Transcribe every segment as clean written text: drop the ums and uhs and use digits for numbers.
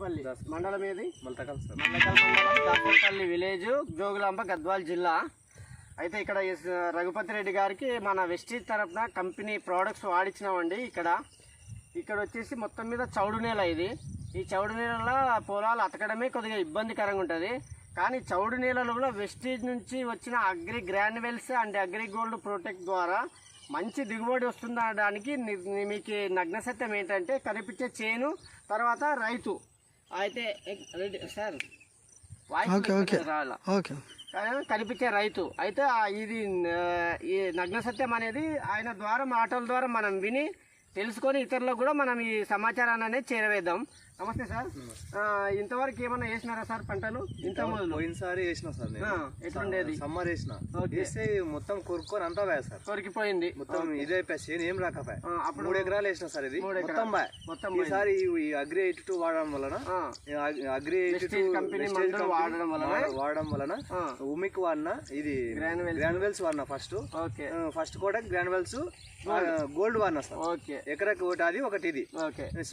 దాసరపల్లి మండలం ఏది? మల్తకల్ సార్. మల్లకల్ మండలం దాసరపల్లి విలేజ్, జోగులాంబ, గద్వాల్ జిల్లా. అయితే ఇక్కడ రఘుపతి రెడ్డి గారికి మన వెస్టీజ్ తరఫున కంపెనీ ప్రోడక్ట్స్ వాడించినామండి. ఇక్కడ వచ్చేసి మొత్తం మీద చౌడు నేల ఇది. ఈ చౌడు నేలలో పొలాలు అతకడమే కొద్దిగా ఇబ్బందికరంగా ఉంటుంది. కానీ చౌడు నేలలో కూడా వెస్టీజ్ నుంచి వచ్చిన agri granules and agri gold protect ద్వారా మంచి దిగుబడి వస్తుందనడానికి మీకు నగ్న సత్యం ఏంటంటే కనిపించే చేను, తర్వాత రైతు. అయితే సార్ కనిపించే రైతు అయితే ఇది ఈ నగ్న సత్యం అనేది ఆయన ద్వారా మాటల ద్వారా మనం విని తెలుసుకొని ఇతరులకు కూడా మనం ఈ సమాచారాన్ని అనేది చేరవేద్దాం. నమస్తే సార్. ఇంతవరకు ఏమన్నా వేసినారా సార్ పంటలు? పోయినసారి వేసిన సార్. ఎట్లుండేది? సమ్మర్ వేస్తే మొత్తం కొరుక్కొని అంతా బాయ్ సార్. కొరికిపోయింది మొత్తం. ఇదే చేను ఏం రాకపోయా. అప్పుడు 3 ఎకరాలు వేసిన సార్. ఇది మొత్తం బాయ్. ఈసారి ఈ అగ్రి 82 వాడడం వలన, అగ్రి 82 కంపెనీ వాడడం వలన ఉమిక్ వాడిన, ఇది గ్రాన్యువల్స్ వాడిన. ఫస్ట్ కూడా గ్రాన్యువల్స్ గోల్డ్ వాడినా సార్. ఎకరాకి ఒకటి అది, ఒకటి ఇది.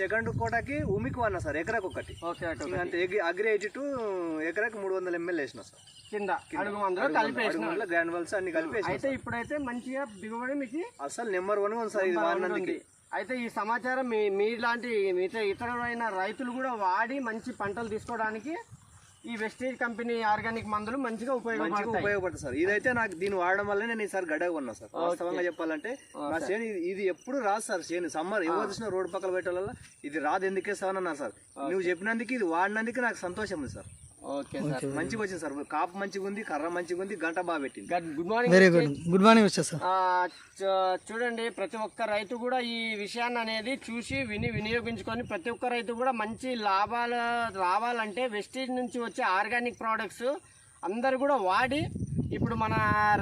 సెకండ్ కోటాకి ఉమిక్ వాడినా సార్, ఎకరాకి ఒకటి. అంటే అగ్రి 82 ఎకరాకి 300 ml వేసిన సార్. కింద గ్రాన్యువల్స్ అన్ని కలిపి. అయితే ఇప్పుడైతే మంచిగా దిగుబడి మీకు అసలు నెంబర్ 1 ఉంది సార్ ఇది వాడినందుకు. అయితే ఈ సమాచారం మీలాంటి ఇతరులైన రైతులు కూడా వాడి మంచి పంటలు తీసుకోవడానికి ఈ వెస్టీజ్ కంపెనీ ఆర్గానిక్ మందులు మంచిగా ఉపయోగపడతాయి సార్. ఇదైతే నాకు దీన్ని వాడడం వల్ల నేను ఈసారి గడ్డగా ఉన్నా సార్. వాస్తవంగా చెప్పాలంటే నా చేను ఇది ఎప్పుడు రాదు సార్. చేను సమ్మర్ ఎవరు చూసినా రోడ్డు పక్కల పెట్టడం వల్ల ఇది రాదు, ఎందుకే సార్ అన్నా సార్. నువ్వు చెప్పినందుకు ఇది వాడినందుకు నాకు సంతోషం ఉంది సార్. మంచిగా వచ్చింది సార్. కాపు మంచిగా ఉంది, కర్ర మంచిగా ఉంది, గంట బాగా పెట్టింది. Good morning. Very good morning sir. చూడండి, ప్రతి ఒక్క రైతు కూడా ఈ విషయాన్ని అనేది చూసి వినియోగించుకొని ప్రతి ఒక్క రైతు కూడా మంచి లాభాలు రావాలంటే వెస్టీజ్ నుంచి వచ్చే ఆర్గానిక్ ప్రోడక్ట్స్ అందరు కూడా వాడి, ఇప్పుడు మన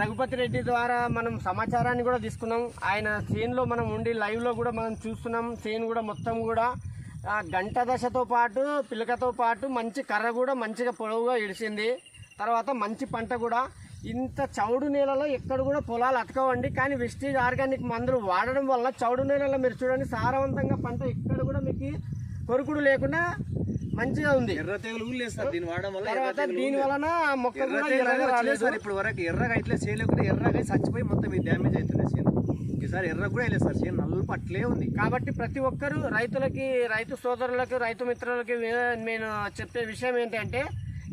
రఘుపతి రెడ్డి ద్వారా మనం సమాచారాన్ని కూడా తీసుకున్నాం. ఆయన చేనులో మనం ఉండి లైవ్లో కూడా మనం చూస్తున్నాం. చేను కూడా మొత్తం కూడా గంట దశతో పాటు పిలకతో పాటు మంచి కర్ర కూడా మంచిగా పొడవుగా ఇడిచింది. తర్వాత మంచి పంట కూడా. ఇంత చౌడు నేలలో ఎక్కడ కూడా పొలాలు అతకవండి. కానీ వెస్టీజ్ ఆర్గానిక్ మందులు వాడడం వల్ల చౌడు నేలలో మీరు చూడండి సారవంతంగా పంట ఎక్కడ కూడా మీకు కొరుకుడు లేకుండా మంచిగా ఉంది. ఎర్ర తెగులు లేదు సార్ దీన్ని వాడడం వల్ల. తర్వాత దీని వలన మొక్క కూడా ఇప్పుడు వరకు ఎర్రగా ఇట్లా చేయలేకుండా ఎర్రగా చచ్చిపోయి మొత్తం డ్యామేజ్ అవుతుంది చేను. ఈసారి ఎర్ర కూడా వెళ్ళలేదు సార్. చేను నల్ల అట్లే ఉంది. కాబట్టి ప్రతి ఒక్కరు రైతు సోదరులకు, రైతు మిత్రులకి నేను చెప్పే విషయం ఏంటంటే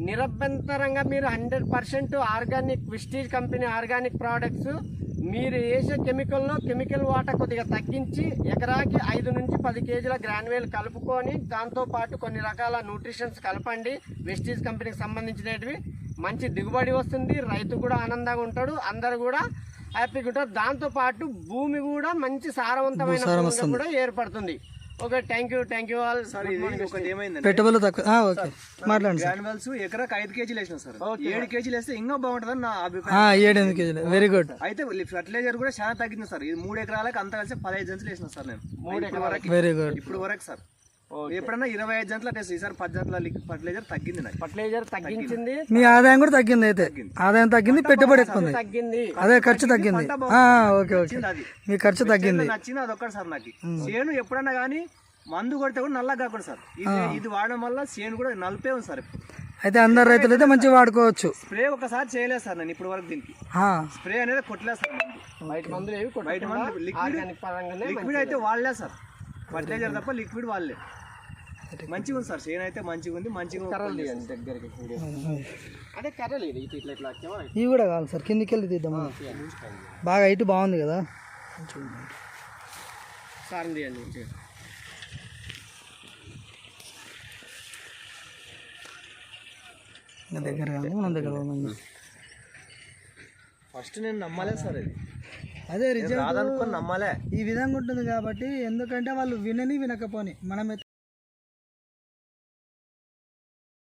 నిరభ్యంతరంగా మీరు 100% organic Vestige company organic products మీరు వేసే కెమికల్ వాటర్ కొద్దిగా తగ్గించి ఎకరాకి 5 నుంచి 10 కేజీల గ్రాన్యువల్ కలుపుకొని దాంతోపాటు కొన్ని రకాల న్యూట్రిషన్స్ కలపండి. వెస్టీజ్ కంపెనీకి సంబంధించినవి మంచి దిగుబడి వస్తుంది. రైతు కూడా ఆనందంగా ఉంటాడు, అందరు కూడా హ్యాపీగా ఉంటారు. దాంతోపాటు భూమి కూడా మంచి సారవంతమైన కూడా ఏర్పడుతుంది. Okay, thank you all. పెట్టుబడులు తక్కువ. మాట్లాడండి. గ్రాన్యువల్స్ ఎకరాకి 5 కేజీలు వేసిన సార్. 7 కేజీలు వేస్తే ఇంకా బాగుంటుందని నా అభిప్రాయం. 7 కేజీలు వెరీ గుడ్. అయితే ఫర్టిలైజర్ కూడా చాలా తగ్గింది సార్. ఇది 3 ఎకరాలకు అంతా కలిసి 15 జంతులు వేసిన సార్ నేను. 3 ఎకరాలకి వెరీ గుడ్. ఇప్పుడు వరకు సార్ ఎప్పుడన్నా 25 జంతులు టేస్ట్. ఈసారి 10 జంతుల ఫర్టిలైజర్ తగ్గింది. నాకు ఫర్టిలైజర్ తగ్గించింది. మీ ఆదాయం కూడా తగ్గింది. అయితే ఆదాయం తగ్గింది, పెట్టుబడి ఎక్కువ తగ్గింది. అదే ఖర్చు తగ్గింది. ఓకే ఓకే, మీ ఖర్చు తగ్గింది. నచ్చింది అదొక్కటి సార్ నాకు. చేను ఎప్పుడన్నా కానీ మందు కొడితే కూడా నల్లగా కాకుండా సార్. ఇది వాడడం వల్ల చేను కూడా నలిపే ఉంది సార్. అయితే అందరు రైతులు అయితే మంచిగా వాడుకోవచ్చు. స్ప్రే ఒకసారి చేయలేదు సార్ నేను ఇప్పుడు వరకు. దీనికి స్ప్రే అనేది కొట్టలేదు సార్. లిక్విడ్ అయితే వాడలేదు సార్. ఫర్టిలైజర్ తప్ప లిక్విడ్ వాడలే. మంచిగా ఉంది సార్. చేను అయితే మంచిగా ఉంది. ఇవి కూడా కావాలి సార్. కిందికి వెళ్ళి తీద్దాం. బాగా హైట్ బాగుంది కదా. దగ్గర మన దగ్గర ఫస్ట్ నేను నమ్మలేదు సార్. ఇది అదే రిజల్ట్ రాదనుకొని నమ్మలే. ఈ విధంగా ఉంటుంది కాబట్టి, ఎందుకంటే వాళ్ళు వినకపోని మనమైతే